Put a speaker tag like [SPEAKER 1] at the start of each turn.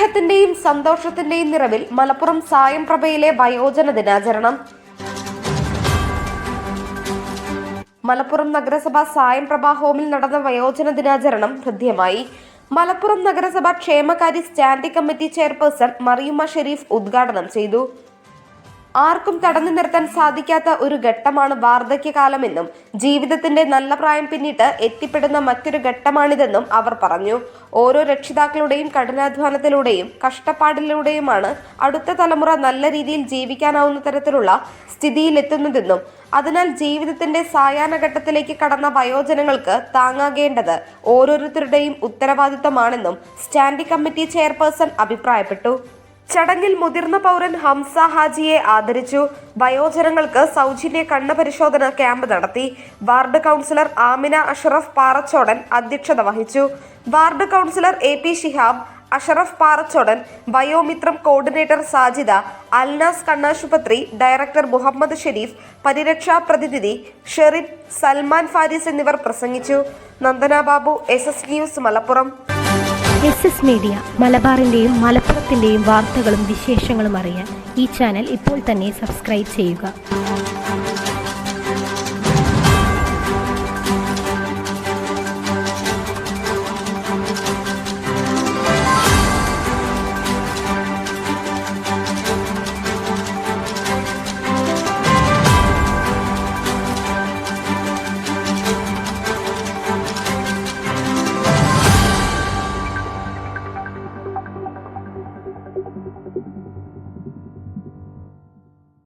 [SPEAKER 1] സ്നേഹത്തിന്റെയും സന്തോഷത്തിന്റെയും നിറവിൽ മലപ്പുറം സായം പ്രഭയിലെ വയോജന ദിനാചരണം. മലപ്പുറം നഗരസഭ സായം പ്രഭ ഹോമിൽ നടന്ന വയോജന ദിനാചരണം ഹൃദ്യമായി. മലപ്പുറം നഗരസഭ ക്ഷേമകാര്യ standing committee chairperson Mariyumma Shareef ഉദ്ഘാടനം ചെയ്തു. ആർക്കും തടഞ്ഞു നിർത്താൻ സാധിക്കാത്ത ഒരു ഘട്ടമാണ് വാർദ്ധക്യകാലമെന്നും ജീവിതത്തിന്റെ നല്ല പ്രായം പിന്നിട്ട് എത്തിപ്പെടുന്ന മറ്റൊരു ഘട്ടമാണിതെന്നും അവർ പറഞ്ഞു. ഓരോ രക്ഷിതാക്കളുടെയും കഠിനാധ്വാനത്തിലൂടെയും കഷ്ടപ്പാടിലൂടെയുമാണ് അടുത്ത തലമുറ നല്ല രീതിയിൽ ജീവിക്കാനാവുന്ന തരത്തിലുള്ള സ്ഥിതിയിലെത്തുന്നതെന്നും അതിനാൽ ജീവിതത്തിന്റെ സായാഹ്ന ഘട്ടത്തിലേക്ക് കടന്ന വയോജനങ്ങൾക്ക് താങ്ങാകേണ്ടത് ഓരോരുത്തരുടെയും ഉത്തരവാദിത്തമാണെന്നും സ്റ്റാൻഡിംഗ് കമ്മിറ്റി ചെയർപേഴ്സൺ അഭിപ്രായപ്പെട്ടു. ചടങ്ങിൽ മുതിർന്ന പൗരൻ ഹംസ ഹാജിയെ ആദരിച്ചു. വയോജനങ്ങൾക്ക് സൗജന്യ കണ്ണ് പരിശോധന ക്യാമ്പ് നടത്തി. വാർഡ് കൗൺസിലർ ആമിന അഷറഫ് പാറച്ചോടൻ അധ്യക്ഷത വഹിച്ചു. Ward councillor AP Shihab, Ashraf Parachodan, Vayomithram coordinator Sajida, Alnas കണ്ണാശുപത്രി ഡയറക്ടർ മുഹമ്മദ് ഷെരീഫ്, പരിരക്ഷാ പ്രതിനിധി ഷെറിബ്, സൽമാൻ ഫാരിസ് എന്നിവർ പ്രസംഗിച്ചു. Nandana Babu, SS news, Malappuram.
[SPEAKER 2] SS media, മലബാറിന്റെയും മലപ്പുറത്തിന്റെയും വാർത്തകളും വിശേഷങ്ങളും അറിയാൻ ഈ ചാനൽ ഇപ്പോൾ തന്നെ സബ്സ്ക്രൈബ് ചെയ്യുക.